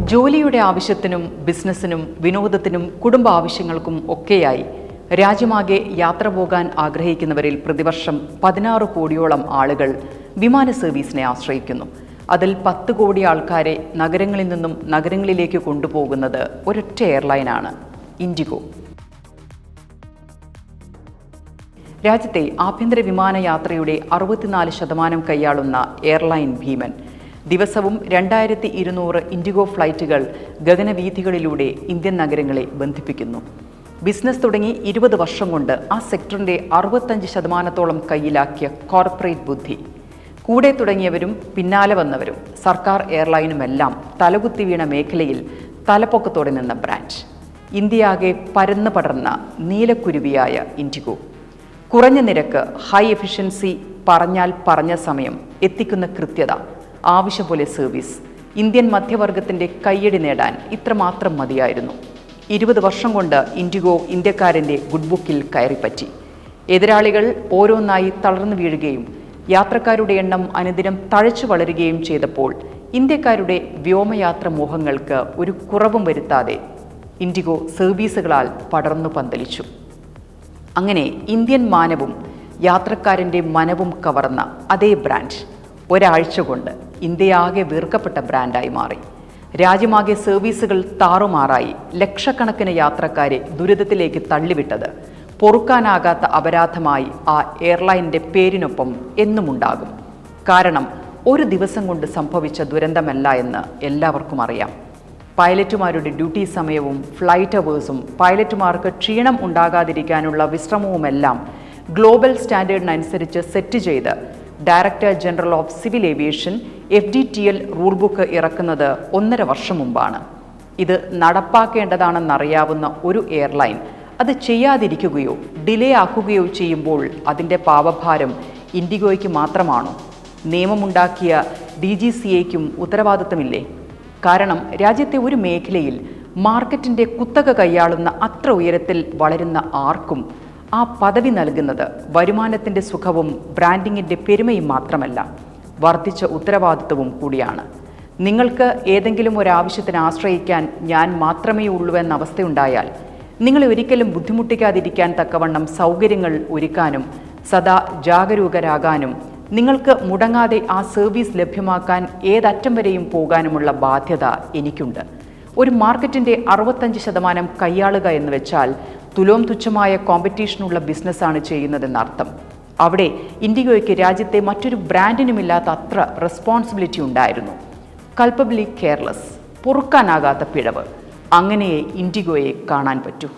ജോലിയുടെ ആവശ്യത്തിനും ബിസിനസ്സിനും വിനോദത്തിനും കുടുംബ ആവശ്യങ്ങൾക്കും ഒക്കെയായി രാജ്യമാകെ യാത്ര പോകാൻ ആഗ്രഹിക്കുന്നവരിൽ പ്രതിവർഷം 16 കോടിയോളം ആളുകൾ വിമാന സർവീസിനെ ആശ്രയിക്കുന്നു. അതിൽ 10 കോടി ആൾക്കാരെ നഗരങ്ങളിൽ നിന്നും നഗരങ്ങളിലേക്ക് കൊണ്ടുപോകുന്നത് ഒരൊറ്റ എയർലൈനാണ്, ഇൻഡിഗോ. രാജ്യത്തെ ആഭ്യന്തര വിമാനയാത്രയുടെ 64% കൈയാളുന്ന എയർലൈൻ ഭീമൻ ദിവസവും 2200 ഇൻഡിഗോ ഫ്ലൈറ്റുകൾ ഗഗനവീഥികളിലൂടെ ഇന്ത്യൻ നഗരങ്ങളെ ബന്ധിപ്പിക്കുന്നു. ബിസിനസ് തുടങ്ങി 20 വർഷം കൊണ്ട് ആ സെക്ടറിൻ്റെ 65% കയ്യിലാക്കിയ കോർപ്പറേറ്റ് ബുദ്ധി, കൂടെ തുടങ്ങിയവരും പിന്നാലെ വന്നവരും സർക്കാർ എയർലൈനുമെല്ലാം തലകുത്തി വീണ മേഖലയിൽ തലപ്പൊക്കത്തോടെ നിന്ന ബ്രാൻഡ്, ഇന്ത്യയാകെ പരന്നു പടർന്ന നീലക്കുരുവിയായ ഇൻഡിഗോ. കുറഞ്ഞ നിരക്ക്, ഹൈ എഫിഷ്യൻസി, പറഞ്ഞാൽ പറഞ്ഞ സമയം, എത്തിക്കുന്ന കൃത്യത, ആവശ്യം പോലെ സർവീസ്. ഇന്ത്യൻ മധ്യവർഗത്തിൻ്റെ കയ്യടി നേടാൻ ഇത്രമാത്രം മതിയായിരുന്നു. 20 വർഷം കൊണ്ട് ഇൻഡിഗോ ഇന്ത്യക്കാരൻ്റെ ഗുഡ് ബുക്കിൽ കയറിപ്പറ്റി. എതിരാളികൾ ഓരോന്നായി തളർന്നു വീഴുകയും യാത്രക്കാരുടെ എണ്ണം അനുദിനം തഴച്ചു വളരുകയും ചെയ്തപ്പോൾ ഇന്ത്യക്കാരുടെ വ്യോമയാത്ര മോഹങ്ങൾക്ക് ഒരു കുറവും വരുത്താതെ ഇൻഡിഗോ സർവീസുകളാൽ പടർന്നു പന്തലിച്ചു. അങ്ങനെ ഇന്ത്യൻ മാനവും യാത്രക്കാരൻ്റെ മനവും കവർന്ന അതേ ബ്രാൻഡ് ഒരാഴ്ച കൊണ്ട് ഇന്ത്യയാകെ വെറുക്കപ്പെട്ട ബ്രാൻഡായി മാറി. രാജ്യമാകെ സർവീസുകൾ താറുമാറായി ലക്ഷക്കണക്കിന് യാത്രക്കാരെ ദുരിതത്തിലേക്ക് തള്ളിവിട്ടത് പൊറുക്കാനാകാത്ത അപരാധമായി ആ എയർലൈനിൻ്റെ പേരിനൊപ്പം എന്നുമുണ്ടാകും. കാരണം ഒരു ദിവസം കൊണ്ട് സംഭവിച്ച ദുരന്തമല്ല എന്ന് എല്ലാവർക്കും അറിയാം. പൈലറ്റുമാരുടെ ഡ്യൂട്ടി സമയവും ഫ്ലൈറ്റ് അവേഴ്സും പൈലറ്റുമാർക്ക് ക്ഷീണം ഉണ്ടാകാതിരിക്കാനുള്ള വിശ്രമവുമെല്ലാം ഗ്ലോബൽ സ്റ്റാൻഡേർഡിനനുസരിച്ച് സെറ്റ് ചെയ്ത് director general of civil aviation FDTL rule book ഇറക്കുന്നത് 1.5 വർഷം മുമ്പാണ്. ഇത് നടപ്പാക്കേണ്ടതാണെന്നറിയാവുന്ന ഒരു എയർലൈൻ അത് ചെയ്യാതിരിക്കുകയോ ഡിലേ ആക്കുകയോ ചെയ്യുമ്പോൾ അതിൻ്റെ പാപഭാരം ഇൻഡിഗോയ്ക്ക് മാത്രമാണോ? നിയമമുണ്ടാക്കിയ DGCAയ്ക്കും ഉത്തരവാദിത്തമില്ലേ? കാരണം രാജ്യത്തെ ഒരു മേഖലയിൽ മാർക്കറ്റിൻ്റെ കുത്തക കൈയാളുന്ന അത്ര ഉയരത്തിൽ വളരുന്ന ആർക്കും ആ പദവി നൽകുന്നത് വരുമാനത്തിൻ്റെ സുഖവും ബ്രാൻഡിങ്ങിൻ്റെ പെരുമയും മാത്രമല്ല, വർദ്ധിച്ച ഉത്തരവാദിത്വവും കൂടിയാണ്. നിങ്ങൾക്ക് ഏതെങ്കിലും ഒരാവശ്യത്തിന് ആശ്രയിക്കാൻ ഞാൻ മാത്രമേ ഉള്ളൂ എന്ന അവസ്ഥയുണ്ടായാൽ നിങ്ങളെ ഒരിക്കലും ബുദ്ധിമുട്ടിക്കാതിരിക്കാൻ തക്കവണ്ണം സൗകര്യങ്ങൾ ഒരുക്കാനും സദാ ജാഗരൂകരാകാനും നിങ്ങൾക്ക് മുടങ്ങാതെ ആ സർവീസ് ലഭ്യമാക്കാൻ ഏതറ്റം വരെയും പോകാനുമുള്ള ബാധ്യത എനിക്കുണ്ട്. ഒരു മാർക്കറ്റിൻ്റെ 65% കൈയാളുക എന്ന് വെച്ചാൽ തുലോം തുച്ഛമായ കോമ്പറ്റീഷനുള്ള ബിസിനസ്സാണ് ചെയ്യുന്നതെന്നർത്ഥം. അവിടെ ഇൻഡിഗോയ്ക്ക് രാജ്യത്തെ മറ്റൊരു ബ്രാൻഡിനുമില്ലാത്ത അത്ര റെസ്പോൺസിബിലിറ്റി ഉണ്ടായിരുന്നു. കൾപ്പബിളി കെയർലെസ്, പൊറുക്കാനാകാത്ത പിഴവ്. അങ്ങനെയേ ഇൻഡിഗോയെ കാണാൻ പറ്റൂ.